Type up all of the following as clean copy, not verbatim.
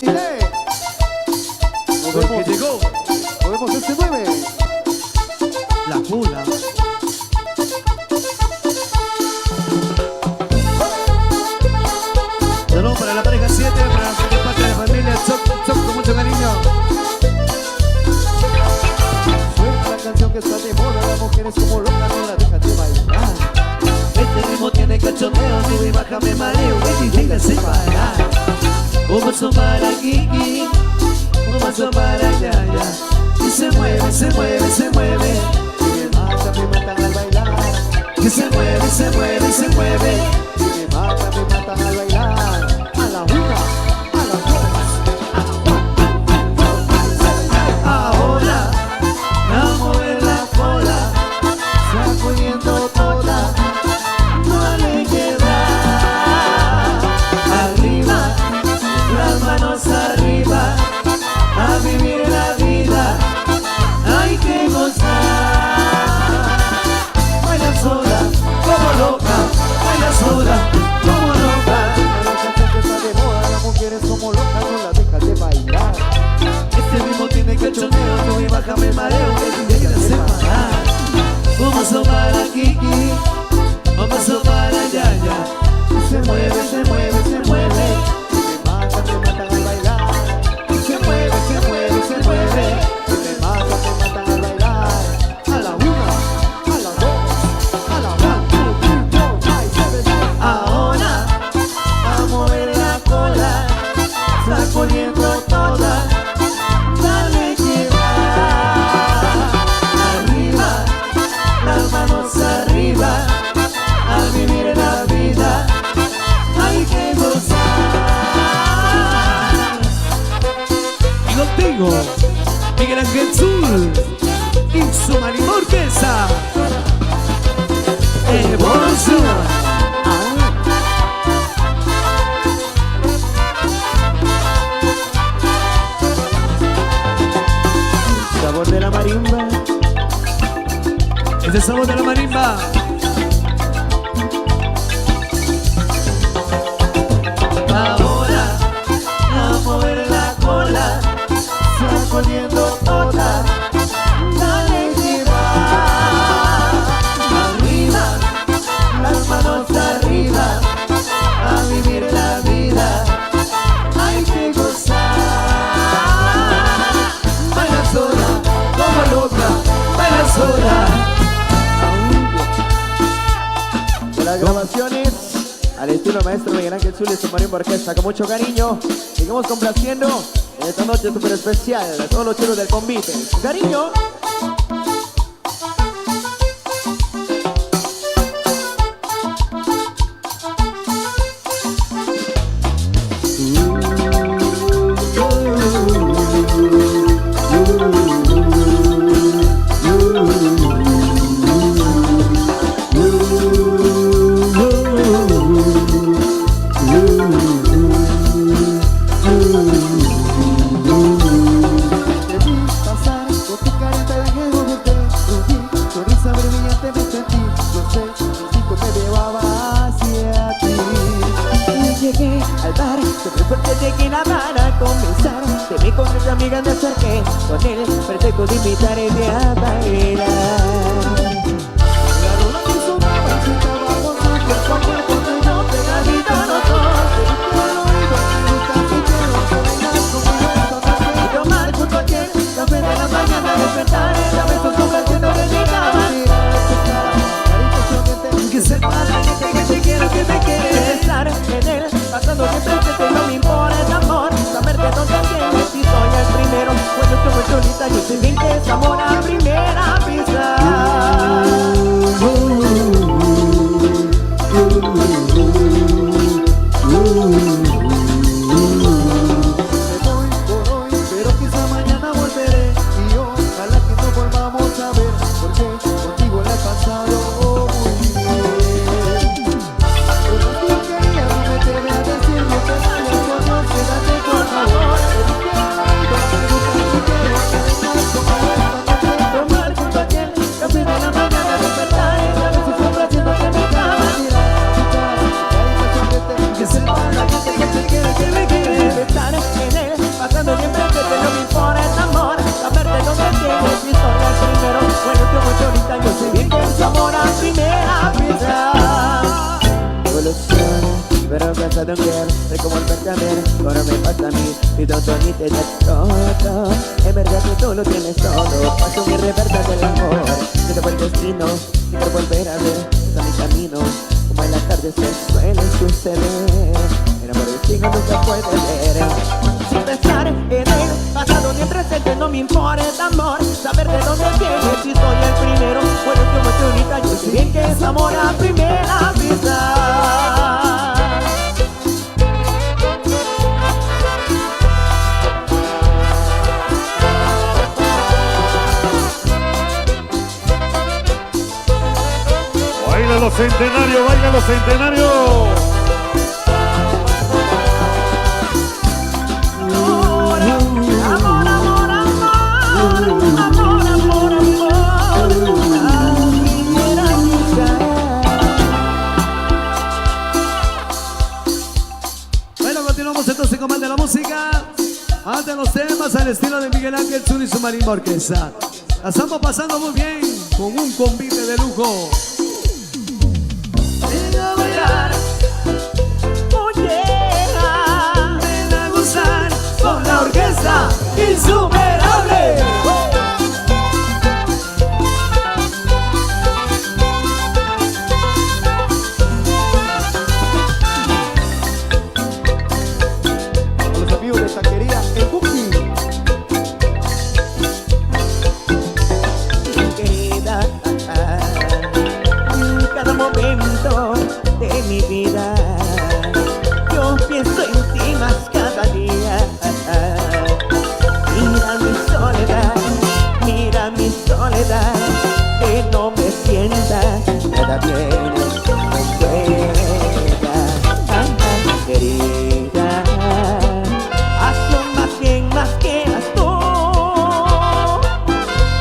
Aire. Porque llegó Nos vemos este 9. la cuna. Saludos para la pareja 7, para la parte de la familia Choc, con mucho cariño. Suelta la canción que está de moda. Las mujeres como locas no la dejan de bailar. Este ritmo tiene cachondeo, sube y baja, me mareo, baby, venga sin parar. Un paso para Kiki, un paso para Yaya. Y se mueve, se mueve, se mueve. Me matan al bailar. Y se mueve, se mueve, se mueve. Me matan al bailar. A la una, a las dos, Ahora, a mover la cola, sacudiendo toda. no le queda. Arriba, las manos arriba, a vivir la vida, hay que gozar. Baila sola, como loca, baila sola, como loca. La canción que está de moda. Las mujeres como locas no la dejan de bailar. Este ritmo tiene cachondeo, sube y baja, me mareo, que llega a separar. Un paso para Kiki, un paso para Yaya. Se mueve, se mueve, se mueve. Me matan al bailar. Se mueve, se mueve, se mueve. Me matan al bailar. A la una, a las dos, a la 1, 2, 3, 4, 5, 6, 7, 8. Ahora, a mover la cola, sacudiendo toda. Dale que va. Arriba, las manos arriba, a vivir la vida, hay que gozar. Y contigo, Miguel Ángel Zul y su Marina Orquesta. Evolución. Sabor de la marimba. Es el sabor de la marimba. Ahora, a mover la cola, sacudiendo toda. Dale que va. Arriba, las manos arriba, a vivir la vida, hay que gozar. Baila sola, como loca, baila sola. De las grabaciones al estilo maestro Miguel Ángel Zul y su marimba orquesta, con mucho cariño. Seguimos complaciendo en esta noche súper especial a todos los chicos del convite. Con cariño. Te vi pasar con tu carita de juego de ti, sonrisa brillante me sentí, no sé, necesito me llevaba hacia ti. Y llegué al bar, te fuerte llegué a para comenzar, te vi con mis amigas, me acerqué con él, pretexto de invitarme a bailar. La rola que sonaba y sentábamos cuerpo a cuerpo, tú y yo pegadita los dos, te dije al oído, me gusta si quiero bailar conmigo esta noche. Tomar junto a quien, café de la mañana, despertar en la besos compartiendo que te llaman. Que sepa la gente que te quiero, que te quiere estar en él, pasando que presente, no me importa el amor, saberte dónde tienes si soy el primero, pues yo estoy solita, yo te vi que es amor a primera vista. me pasa a mí. Y tanto a mí te da todo. Es verdad que tú lo tienes todo. Paso mi reversa del amor. Que te fue el destino. Quiero volver a ver a mi camino. Como en la tarde se suele suceder. El amor del siglo nunca puede ver. Sin pensar en el pasado ni en presente no me importa amor. Saber de dónde vienes si soy el primero. Bueno, como estoy ahorita yo sé bien que es amor a primera vista. ¡Baila los centenarios! ¡Baila los centenarios! Bueno, continuamos entonces con más de la música. Ante los temas al estilo de Miguel Ángel Zul y su marimba orquesta. La estamos pasando muy bien con un convite de lujo. Ven a bailar, oye, ven a gozar con la orquesta insuperable. Con los amigos de taquería El Buki. Querida, en cada momento de mi vida yo pienso en ti más cada día. Mira mi soledad, que no me sienta nada bien con ella. Querida, hazlo más bien, más que las tú.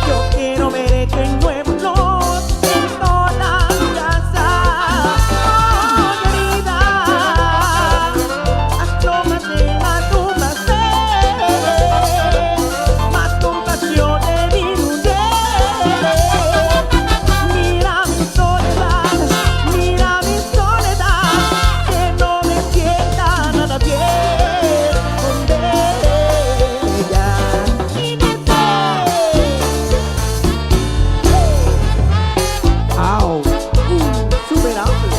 Yo quiero verte de nuevo en toda mi casa. Querida, hazlo más bien a tu placer, más compasión de mi mujer. Mira mi soledad, que no me sienta nada bien con ella. Y dice, au, superable.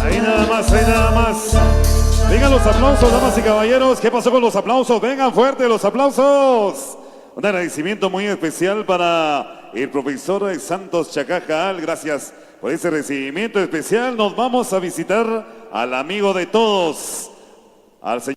Ahí nada más, ahí nada más. Vengan los aplausos, damas y caballeros. ¿Qué pasó con los aplausos? Vengan fuerte los aplausos. Un agradecimiento muy especial para el profesor Santos Chacajal. Gracias por ese recibimiento especial. Nos vamos a visitar al amigo de todos, al señor.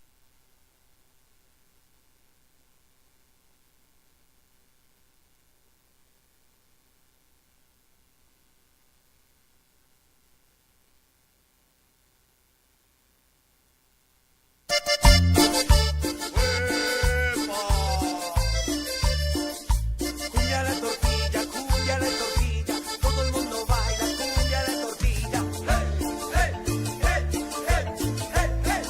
Cumbia la tortilla, todo el mundo baila, cumbia la tortilla. Hey, hey, hey, hey, hey, hey.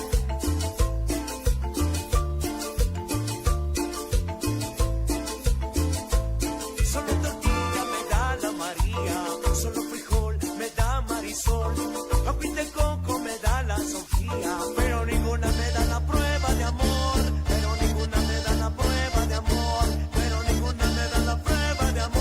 Solo tortilla me da la María, solo frijol me da Marisol, agüita de coco me da la Sofía, pero ninguna me da la prueba de amor, pero ninguna me da la prueba de amor, pero ninguna me da la prueba de amor.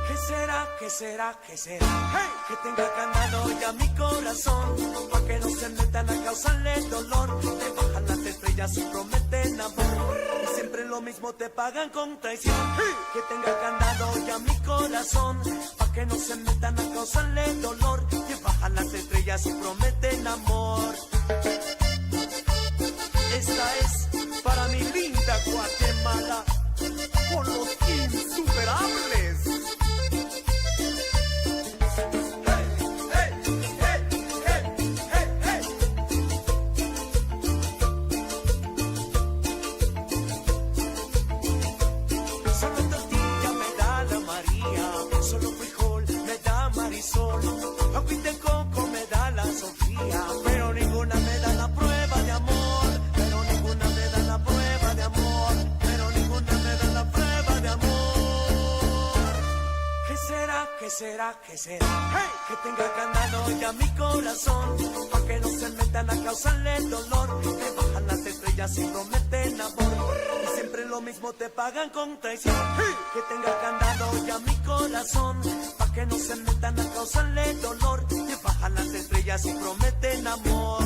¿Qué será, qué será, qué será? Hey, que tenga candado ya mi corazón, pa' que no se metan a causarle dolor, te bajan las estrellas y prometen amor, y siempre lo mismo te pagan con traición. Hey, que tenga candado ya mi corazón, pa' que no se metan a causarle dolor, te bajan las estrellas y prometen amor. Esta es para mi linda Guatemala, con los insuperables. Solo tortilla me da la María, solo frijol me da Marisol, agüita de coco me da la Sofía, pero ninguna me da la prueba de amor, pero ninguna me da la prueba de amor, pero ninguna me da la prueba de amor. ¿Qué será? Hey, que tenga candado ya mi corazón, pa' que no se metan a causarle dolor. Te bajan las estrellas y prometen amor, y siempre lo mismo te pagan con traición. Hey, que tenga candado ya mi corazón, pa' que no se metan a causarle dolor. Te bajan las estrellas y prometen amor.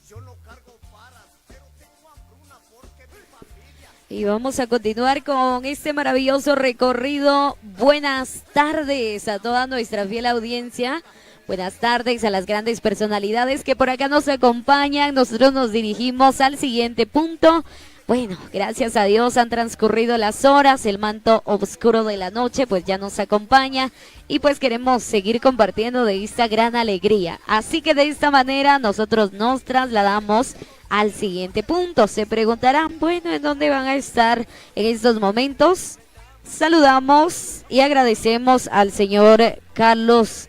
Yo no cargo varas, pero tengo hambruna porque mi familia. Y vamos a continuar con este maravilloso recorrido. Buenas tardes a toda nuestra fiel audiencia. Buenas tardes a las grandes personalidades que por acá nos acompañan. Nosotros nos dirigimos al siguiente punto. Bueno, gracias a Dios han transcurrido las horas, el manto oscuro de la noche pues ya nos acompaña y pues queremos seguir compartiendo de esta gran alegría. Así que de esta manera nosotros nos trasladamos al siguiente punto. Se preguntarán, bueno, ¿en dónde van a estar en estos momentos? Saludamos y agradecemos al señor Carlos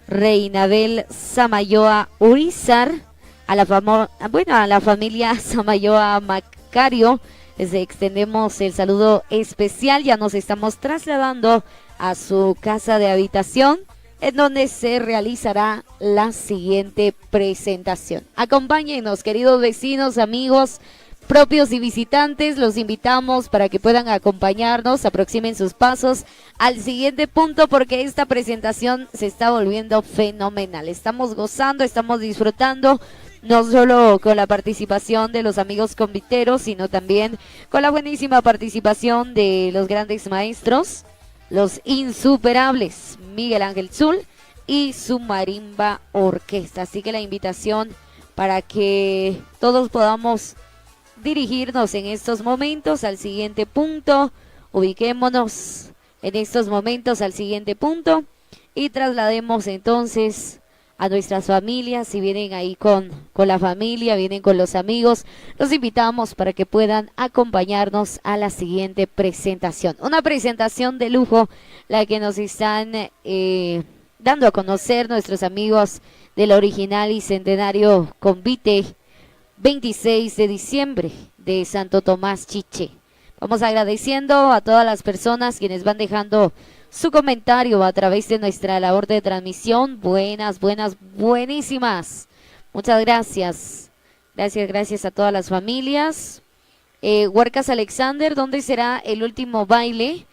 Reinabel Samayoa Urizar, a la familia Samayoa Macario. Les extendemos el saludo especial. Ya nos estamos trasladando a su casa de habitación, en donde se realizará la siguiente presentación. Acompáñenos, queridos vecinos, amigos, propios y visitantes, los invitamos para que puedan acompañarnos, aproximen sus pasos al siguiente punto porque esta presentación se está volviendo fenomenal. Estamos gozando, estamos disfrutando, no solo con la participación de los amigos conviteros, sino también con la buenísima participación de los grandes maestros, los insuperables Miguel Ángel Zul y su marimba orquesta. Así que la invitación para que todos podamos dirigirnos en estos momentos al siguiente punto. Ubiquémonos en estos momentos al siguiente punto y traslademos entonces a nuestras familias. Si vienen ahí con la familia, vienen con los amigos, los invitamos para que puedan acompañarnos a la siguiente presentación. Una presentación de lujo, la que nos están dando a conocer nuestros amigos del original y centenario convite 26 de diciembre de Santo Tomás Chiche. Vamos agradeciendo a todas las personas quienes van dejando su comentario a través de nuestra labor de transmisión. Buenísimas. Muchas gracias. Gracias a todas las familias. Huercas Alexander, ¿dónde será el último baile?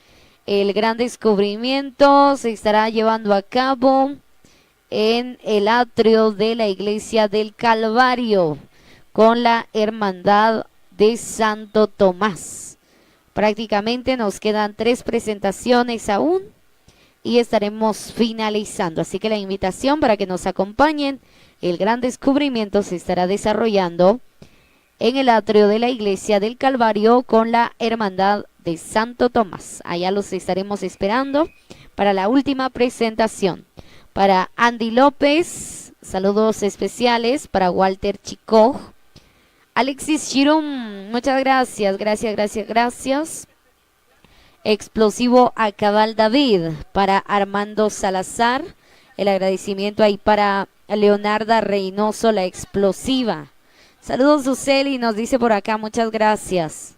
El gran descubrimiento se estará llevando a cabo en el atrio de la Iglesia del Calvario, con la Hermandad de Santo Tomás. Prácticamente nos quedan 3 presentaciones aún y estaremos finalizando. Así que la invitación para que nos acompañen. El gran descubrimiento se estará desarrollando en el atrio de la Iglesia del Calvario con la Hermandad de Santo Tomás. Allá los estaremos esperando para la última presentación. Para Andy López, saludos especiales. Para Walter Chicoj, Alexis Chirum, muchas gracias. Explosivo a Cabal David, para Armando Salazar, el agradecimiento ahí para Leonarda Reynoso, la explosiva. Saludos Suseli, nos dice por acá, muchas gracias.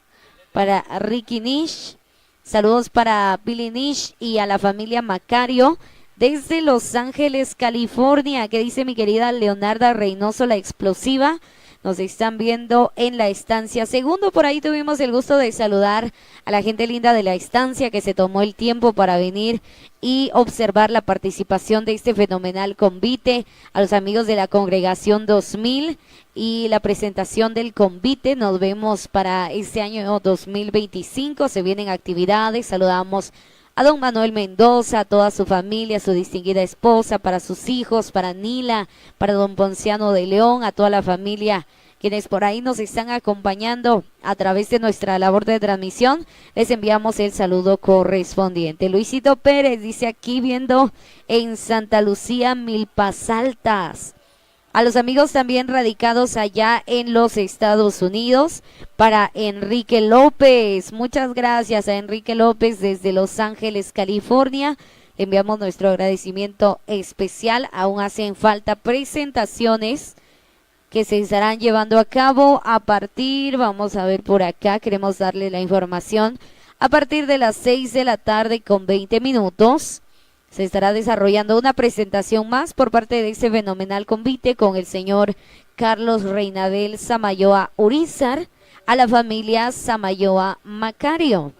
Para Ricky Nish, saludos para Billy Nish y a la familia Macario desde Los Ángeles, California. ¿Qué dice mi querida Leonarda Reynoso, la explosiva? Nos están viendo en la estancia segundo. Por ahí tuvimos el gusto de saludar a la gente linda de la estancia que se tomó el tiempo para venir y observar la participación de este fenomenal convite. A los amigos de la Congregación 2000 y la presentación del convite. Nos vemos para este año 2025. Se vienen actividades. Saludamos a don Manuel Mendoza, a toda su familia, a su distinguida esposa, para sus hijos, para Nila, para don Ponciano de León, a toda la familia quienes por ahí nos están acompañando a través de nuestra labor de transmisión. Les enviamos el saludo correspondiente. Luisito Pérez dice aquí viendo en Santa Lucía, Milpas Altas. A los amigos también radicados allá en los Estados Unidos, para Enrique López, muchas gracias a Enrique López desde Los Ángeles, California. Le enviamos nuestro agradecimiento especial. Aún hacen falta presentaciones que se estarán llevando a cabo a partir, vamos a ver por acá, queremos darle la información, a partir de las 6 de la tarde con 20 minutos. se estará desarrollando una presentación más por parte de ese fenomenal convite con el señor Carlos Reinabel Samayoa Urizar a la familia Samayoa Macario.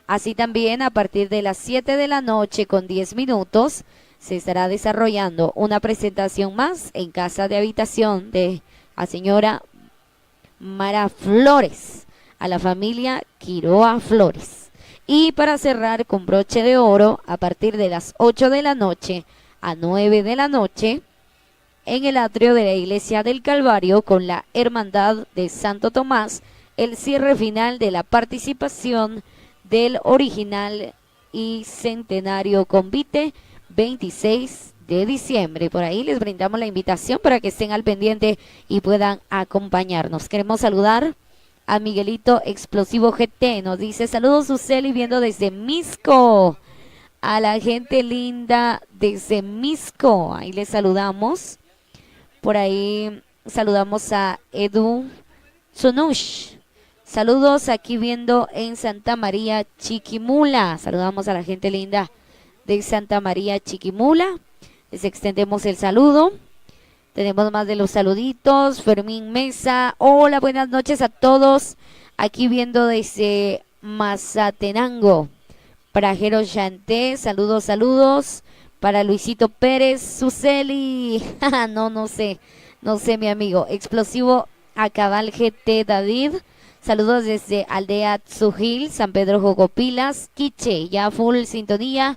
Así también a partir de las 7 de la noche con 10 minutos se estará desarrollando una presentación más en casa de habitación de la señora Mara Flores, a la familia Quiroa Flores. Y para cerrar con broche de oro, a partir de las 8 de la noche a 9 de la noche, en el atrio de la Iglesia del Calvario, con la Hermandad de Santo Tomás, el cierre final de la participación del original y centenario convite 26 de diciembre. Por ahí les brindamos la invitación para que estén al pendiente y puedan acompañarnos. Queremos saludar a Miguelito Explosivo GT, nos dice saludos Suseli viendo desde Misco, a la gente linda desde Misco, ahí les saludamos. Por ahí saludamos a Edu Sonush, saludos aquí viendo en Santa María Chiquimula, saludamos a la gente linda de Santa María Chiquimula, les extendemos el saludo. Tenemos más de los saluditos. Fermín Mesa, hola, buenas noches a todos. Aquí viendo desde Mazatenango. Prajero Chanté, saludos, saludos. Para Luisito Pérez, Suseli. no sé mi amigo. Explosivo Acabal GT David. Saludos desde Aldea Tzujil, San Pedro Jocopilas, Quiche, ya full sintonía.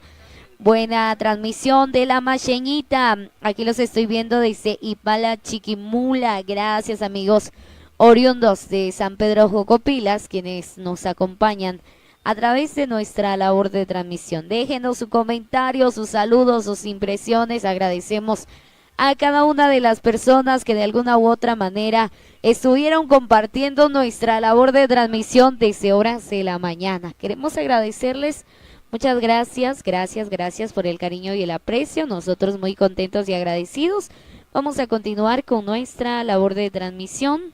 Buena transmisión de la Macheñita. Aquí los estoy viendo desde Ipala, Chiquimula. Gracias, amigos oriundos de San Pedro Jocopilas, quienes nos acompañan a través de nuestra labor de transmisión. Déjenos su comentario, sus saludos, sus impresiones. Agradecemos a cada una de las personas que de alguna u otra manera estuvieron compartiendo nuestra labor de transmisión desde horas de la mañana. Queremos agradecerles. Muchas gracias por el cariño y el aprecio. Nosotros muy contentos y agradecidos. Vamos a continuar con nuestra labor de transmisión.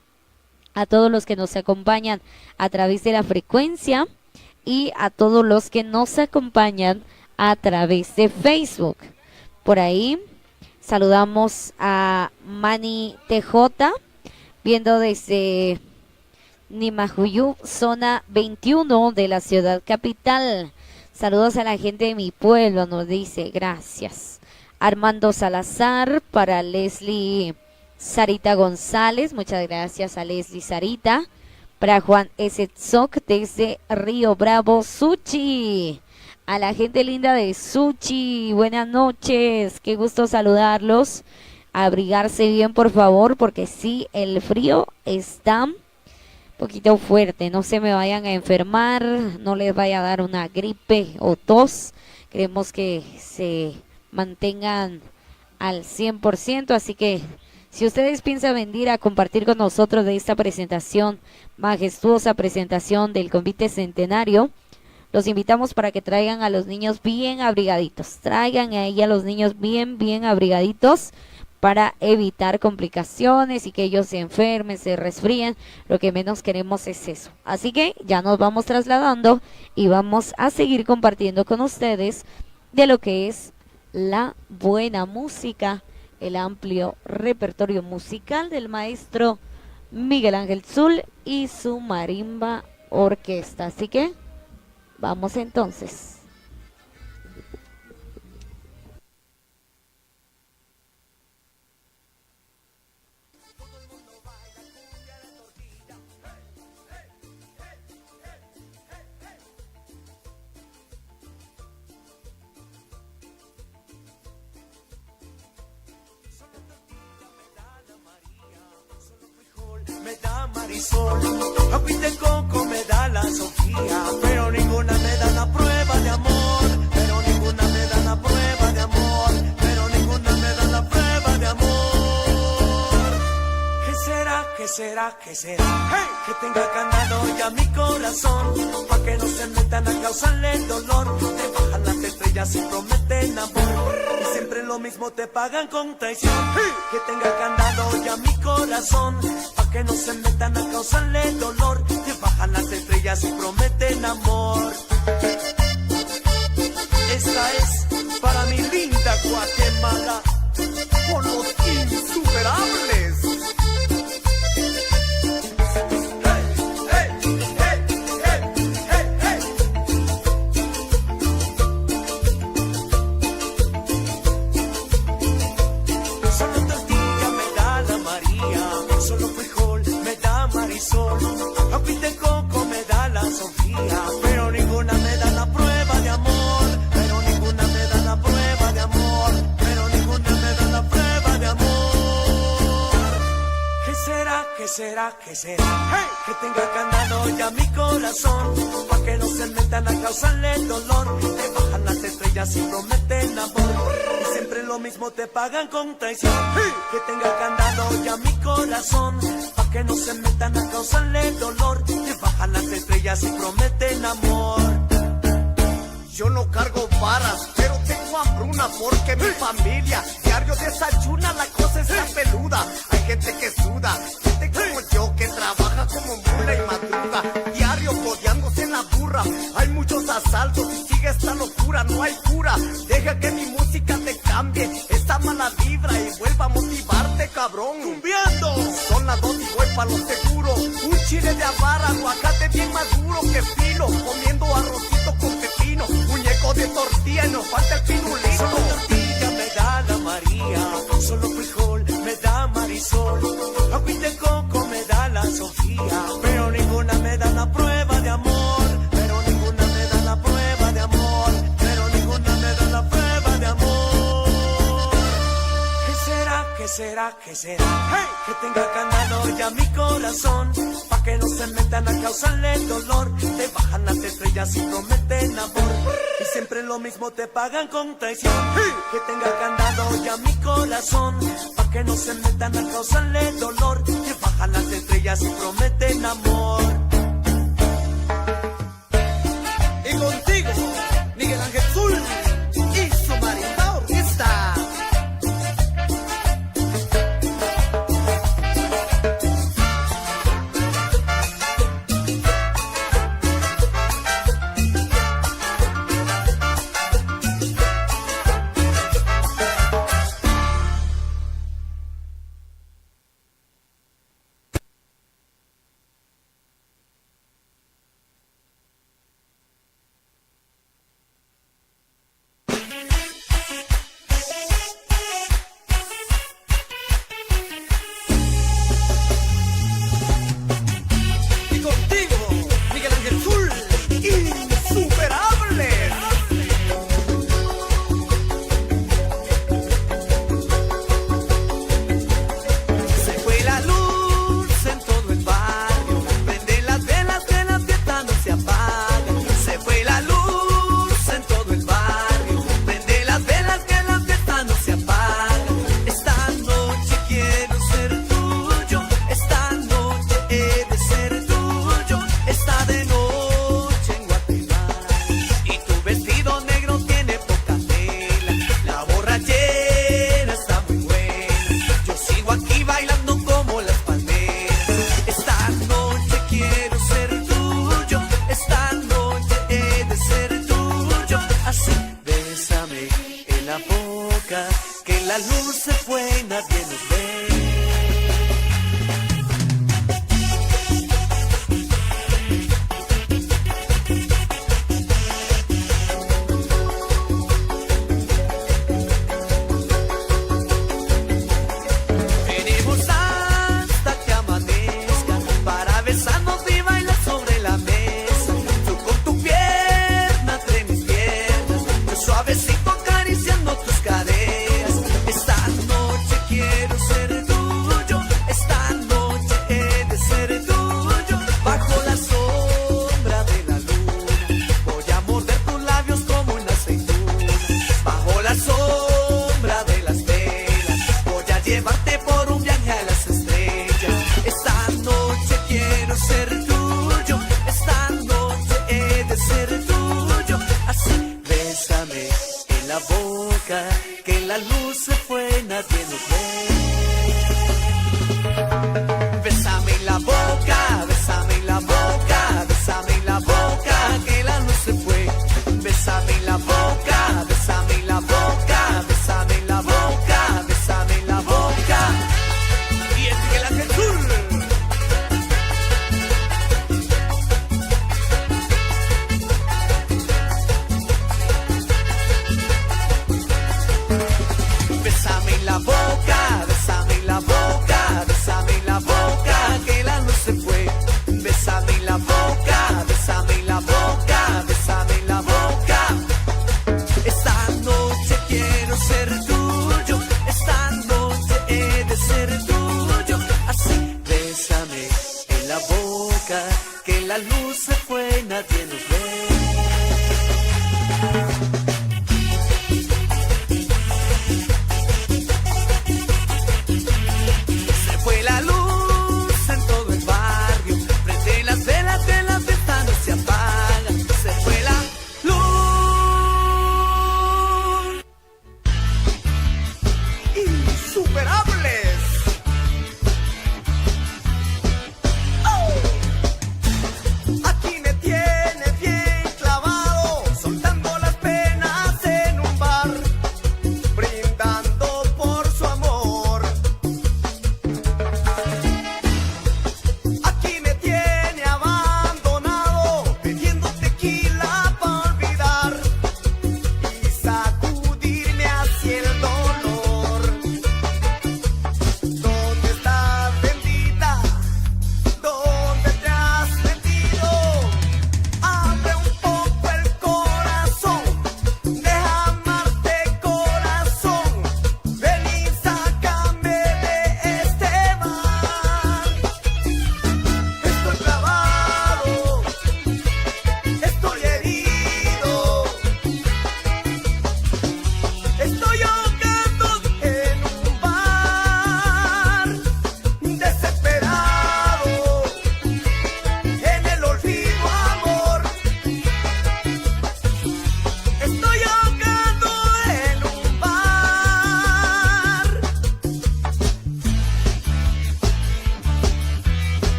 A todos los que nos acompañan a través de la frecuencia y a todos los que nos acompañan a través de Facebook. Por ahí saludamos a Mani TJ, viendo desde Nimajuyú, zona 21 de la ciudad capital. Saludos a la gente de mi pueblo, nos dice, gracias. Armando Salazar, para Leslie Sarita González, muchas gracias a Leslie Sarita. Para Juan S. Tzoc desde Río Bravo, Suchi. A la gente linda de Suchi, buenas noches, qué gusto saludarlos. Abrigarse bien, por favor, porque sí, el frío está poquito fuerte, no se me vayan a enfermar, no les vaya a dar una gripe o tos, queremos que se mantengan al 100%, así que si ustedes piensan venir a compartir con nosotros de esta presentación, majestuosa presentación del convite centenario, los invitamos para que traigan a los niños bien abrigaditos, traigan ahí a los niños bien abrigaditos, para evitar complicaciones y que ellos se enfermen, se resfríen. Lo que menos queremos es eso. Así que ya nos vamos trasladando y vamos a seguir compartiendo con ustedes de lo que es la buena música, el amplio repertorio musical del maestro Miguel Ángel Zul y su marimba orquesta. Así que vamos entonces. Me da Marisol, agüita de coco me da la Sofía, pero ninguna me da la prueba de amor, pero ninguna me da la prueba de amor, pero ninguna me da la prueba de amor. ¿Qué será, qué será, qué será? Hey, que tenga ganado ya mi corazón, pa' que no se metan a causarle dolor, te bajan las estrellas y prometen amor, y siempre lo mismo te pagan con traición. Hey, que tenga ganado ya mi corazón, que no se metan a causarle dolor, te bajan las estrellas y prometen amor. Esta es para mi linda Guatemala, con los insuperables. Solo tortilla me da la María, solo frijol me da Marisol, agüita de coco me da la Sofía, pero ninguna me da la prueba de amor, pero ninguna me da la prueba de amor, pero ninguna me da la prueba de amor. ¿Qué será, qué será, qué será? ¡Hey! Que tenga candado ya mi corazón, pa' que no se metan a causarle dolor, te bajan las estrellas y prometen amor, y siempre lo mismo te pagan con traición. ¡Hey! Que tenga candado ya mi corazón, pa' que no se metan a causarle dolor, te bajan las estrellas y prometen amor. Yo no cargo varas, pero tengo hambruna porque mi familia diario desayuna, la cosa está peluda. Hay gente que suda, gente como yo que trabaja como mula y madruga, diario codeándose en la burra. Hay muchos asaltos y sigue esta locura, no hay cura. Deja que mi música te cambie esta mala vibra y vuelva a motivarte, cabrón. Cumbiando, son las 2 y voy pa' lo seguro. Un chile de avara, aguacate bien maduro que filo, comiendo arrocito con pepino, muñeco de tortilla y nos falta el pinulito. Solo tortilla me da la María, solo frijol me da Marisol, agüita de coco me da la Sofía, pero ninguna me da la prueba de amor, pero ninguna me da la prueba de amor, pero ninguna me da la prueba de amor. ¿Qué será, qué será, qué será? ¡Hey! Que tenga candado ya mi corazón, pa' que no se metan a causarle dolor, te bajan las estrellas y prometen amor, y siempre lo mismo te pagan con traición. ¡Hey! Que tenga candado ya mi corazón, pa' que no se metan a causarle dolor, te bajan las estrellas y prometen amor. Y contigo, Miguel Ángel Zul y su marimba orquesta.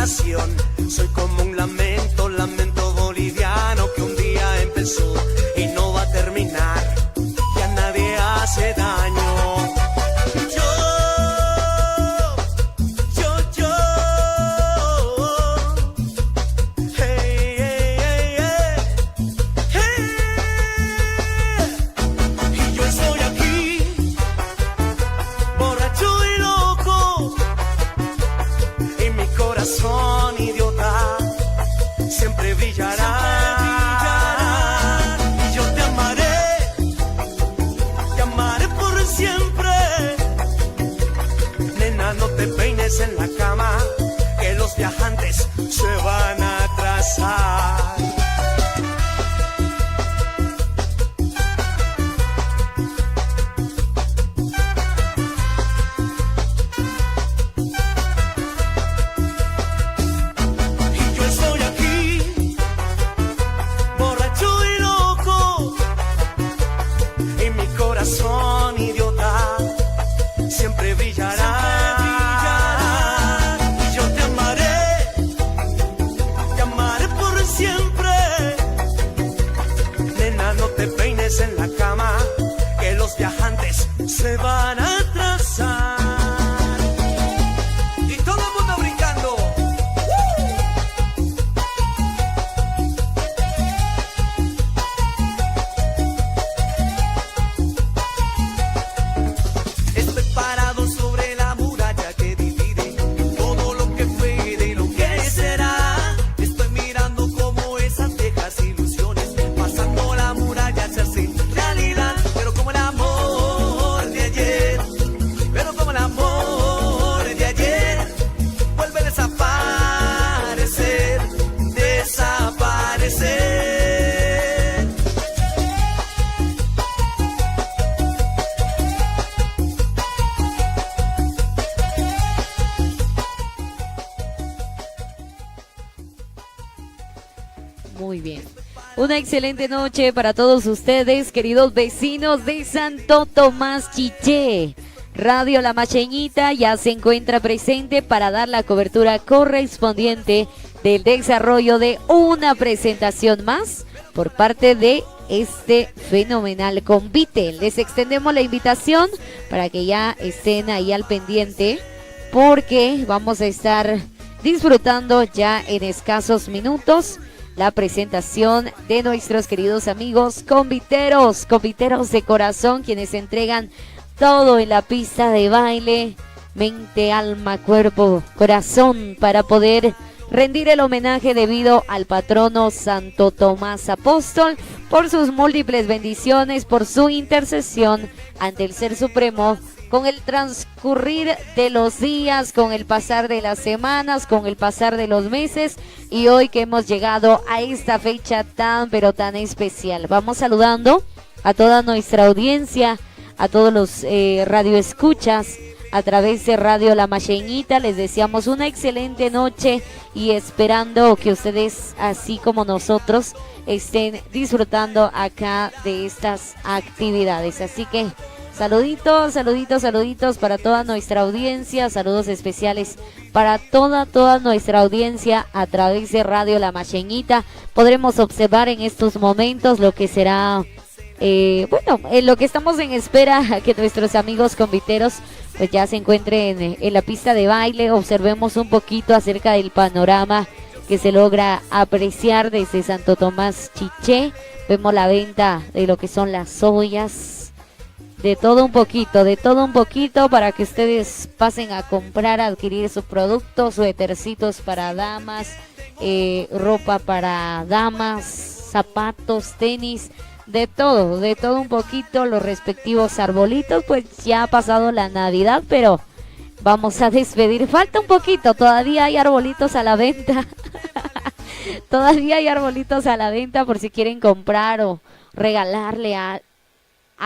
desesperación. Soy como un lamento, lamento boliviano que un día empezó y no va a terminar. Ya nadie hace daño. Corazón idiota siempre brillará, y yo te amaré por siempre. Nena, no te peines en la cama, que los viajantes se van a atrasar. Corazón idiota siempre brillará, y yo te amaré por siempre. Nena, no te peines en la cama, que los viajantes se van a atrasar. Y todo el mundo brincando. Muy bien. Una excelente noche para todos ustedes, queridos vecinos de Santo Tomás Chiché. Radio La Macheñita ya se encuentra presente para dar la cobertura correspondiente del desarrollo de una presentación más por parte de este fenomenal convite. Les extendemos la invitación para que ya estén ahí al pendiente, porque vamos a estar disfrutando ya en escasos minutos la presentación de nuestros queridos amigos conviteros de corazón, quienes entregan todo en la pista de baile, mente, alma, cuerpo, corazón, para poder rendir el homenaje debido al patrono Santo Tomás Apóstol por sus múltiples bendiciones, por su intercesión ante el Ser Supremo, con el transcurrir de los días, con el pasar de las semanas, con el pasar de los meses, y hoy que hemos llegado a esta fecha tan pero tan especial. Vamos saludando a toda nuestra audiencia, a todos los radioescuchas a través de Radio La Macheñita. Les deseamos una excelente noche y esperando que ustedes, así como nosotros, estén disfrutando acá de estas actividades. Así que saluditos, saluditos, saluditos para toda nuestra audiencia, saludos especiales para toda nuestra audiencia a través de Radio La Macheñita. Podremos observar en estos momentos lo que será, en lo que estamos en espera a que nuestros amigos conviteros pues ya se encuentren en la pista de baile. Observemos un poquito acerca del panorama que se logra apreciar desde Santo Tomás Chiché. Vemos la venta de lo que son las ollas, de todo un poquito para que ustedes pasen a comprar, a adquirir sus productos, suétercitos para damas, ropa para damas, zapatos, tenis, de todo un poquito, los respectivos arbolitos. Pues ya ha pasado la Navidad, pero vamos a despedir, falta un poquito, todavía hay arbolitos a la venta. Todavía hay arbolitos a la venta por si quieren comprar o regalarle a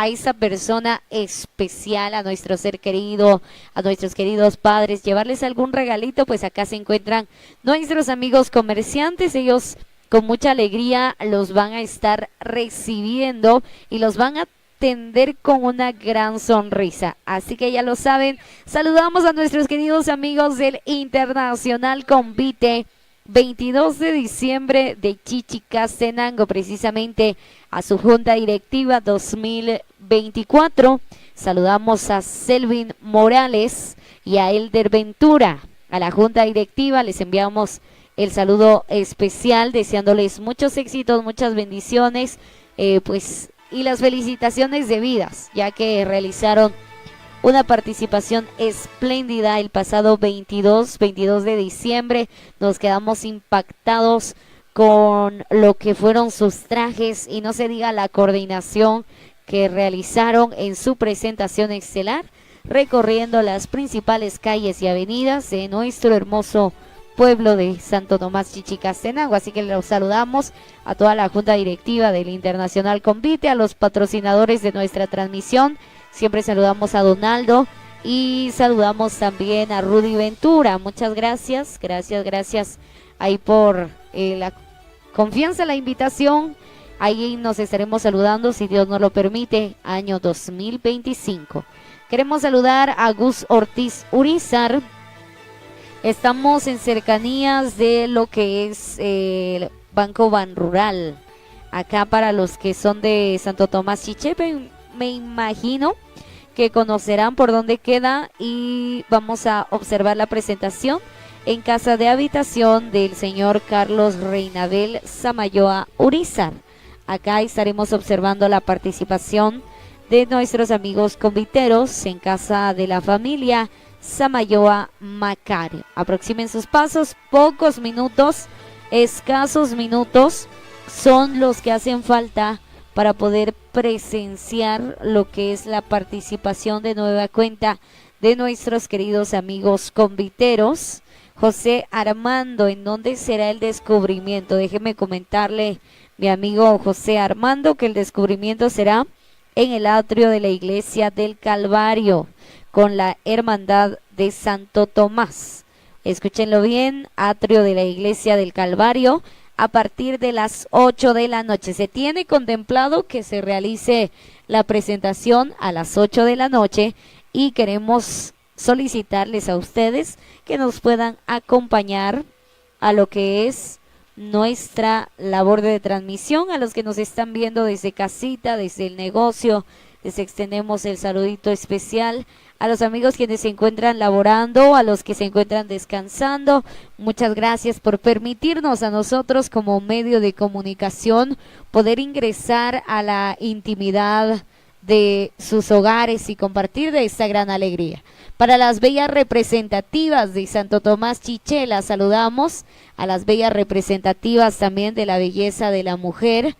esa persona especial, a nuestro ser querido, a nuestros queridos padres, llevarles algún regalito. Pues acá se encuentran nuestros amigos comerciantes. Ellos con mucha alegría los van a estar recibiendo y los van a atender con una gran sonrisa. Así que ya lo saben, saludamos a nuestros queridos amigos del Internacional Convite, 22 de diciembre de Chichicastenango, precisamente a su junta directiva 2024. Saludamos a Selvin Morales y a Elder Ventura. A la junta directiva les enviamos el saludo especial, deseándoles muchos éxitos, muchas bendiciones, y las felicitaciones debidas, ya que realizaron una participación espléndida el pasado 22 de diciembre. Nos quedamos impactados con lo que fueron sus trajes y no se diga la coordinación que realizaron en su presentación estelar, recorriendo las principales calles y avenidas de nuestro hermoso pueblo de Santo Tomás Chichicastenango. Así que los saludamos a toda la junta directiva del Internacional Convite, a los patrocinadores de nuestra transmisión. Siempre saludamos a Donaldo y saludamos también a Rudy Ventura. Muchas gracias ahí por la confianza, la invitación. Ahí nos estaremos saludando, si Dios nos lo permite, año 2025. Queremos saludar a Gus Ortiz Urizar. Estamos en cercanías de lo que es el Banco Banrural. Acá para los que son de Santo Tomás Chichepe, me imagino que conocerán por dónde queda, y vamos a observar la presentación en casa de habitación del señor Carlos Reinabel Samayoa Urizar. Acá estaremos observando la participación de nuestros amigos conviteros en casa de la familia Samayoa Macario. Aproximen sus pasos, pocos minutos, escasos minutos son los que hacen falta para poder presenciar lo que es la participación de nueva cuenta de nuestros queridos amigos conviteros. José Armando, ¿en dónde será el descubrimiento? Déjeme comentarle, mi amigo José Armando, que el descubrimiento será en el atrio de la iglesia del Calvario, con la Hermandad de Santo Tomás. Escúchenlo bien, atrio de la iglesia del Calvario, a partir de las 8 de la noche. Se tiene contemplado que se realice la presentación a las 8 de la noche y queremos solicitarles a ustedes que nos puedan acompañar a lo que es nuestra labor de transmisión. A los que nos están viendo desde casita, desde el negocio, les extendemos el saludito especial. A los amigos quienes se encuentran laborando, a los que se encuentran descansando, muchas gracias por permitirnos a nosotros como medio de comunicación poder ingresar a la intimidad de sus hogares y compartir de esta gran alegría. Para las bellas representativas de Santo Tomás Chichela, saludamos a las bellas representativas también de la belleza de la mujer.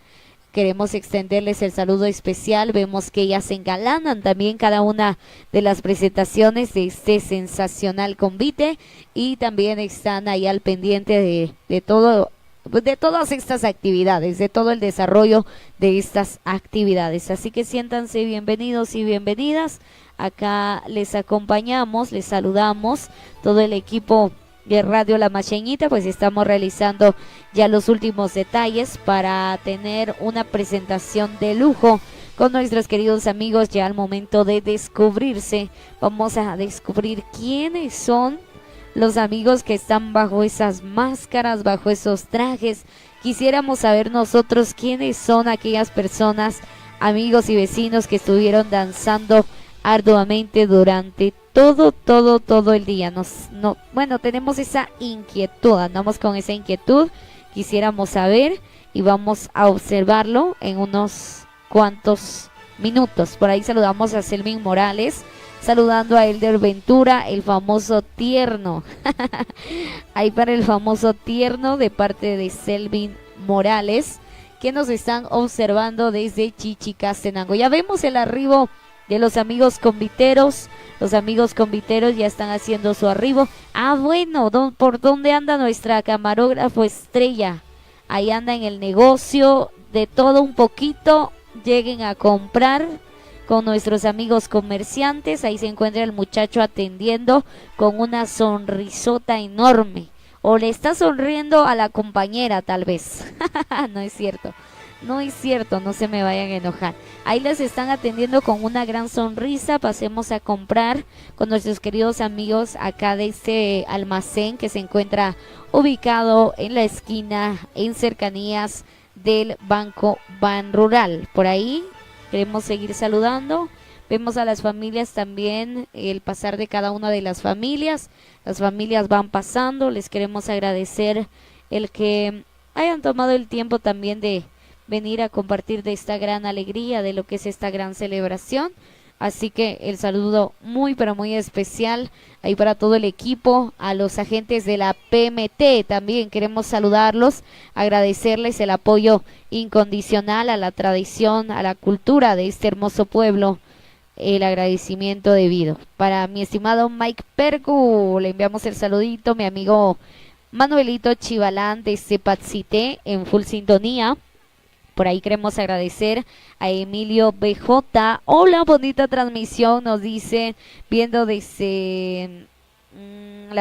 Queremos extenderles el saludo especial. Vemos que ellas se engalanan también cada una de las presentaciones de este sensacional convite, y también están ahí al pendiente de todo, de todas estas actividades, de todo el desarrollo de estas actividades. Así que siéntanse bienvenidos y bienvenidas. Acá les acompañamos, les saludamos, todo el equipo de Radio La Macheñita. Pues estamos realizando ya los últimos detalles para tener una presentación de lujo con nuestros queridos amigos. Ya al momento de descubrirse, vamos a descubrir quiénes son los amigos que están bajo esas máscaras, bajo esos trajes. Quisiéramos saber nosotros quiénes son aquellas personas, amigos y vecinos que estuvieron danzando arduamente durante todo el día. Bueno, tenemos esa inquietud, andamos con esa inquietud, quisiéramos saber y vamos a observarlo en unos cuantos minutos. Por ahí saludamos a Selvin Morales, saludando a Elder Ventura, el famoso tierno. Ahí para el famoso tierno de parte de Selvin Morales, que nos están observando desde Chichicastenango. Ya vemos el arribo de los amigos conviteros. Los amigos conviteros ya están haciendo su arribo. Bueno, ¿por dónde anda nuestra camarógrafo estrella? Ahí anda en el negocio, de todo un poquito. Lleguen a comprar con nuestros amigos comerciantes. Ahí se encuentra el muchacho atendiendo con una sonrisota enorme. O le está sonriendo a la compañera, tal vez. No es cierto. No es cierto, no se me vayan a enojar. Ahí las están atendiendo con una gran sonrisa. Pasemos a comprar con nuestros queridos amigos acá de este almacén que se encuentra ubicado en la esquina, en cercanías del Banco Ban Rural. Por ahí queremos seguir saludando. Vemos a las familias también, el pasar de cada una de las familias. Las familias van pasando. Les queremos agradecer el que hayan tomado el tiempo también de venir a compartir de esta gran alegría, de lo que es esta gran celebración. Así que el saludo muy pero muy especial ahí para todo el equipo, a los agentes de la PMT también queremos saludarlos, agradecerles el apoyo incondicional a la tradición, a la cultura de este hermoso pueblo, el agradecimiento debido. Para mi estimado Mike Percu, le enviamos el saludito, mi amigo Manuelito Chivalán de Cepatzité en full sintonía. Por ahí queremos agradecer a Emilio BJ. Hola, bonita transmisión, nos dice, viendo desde la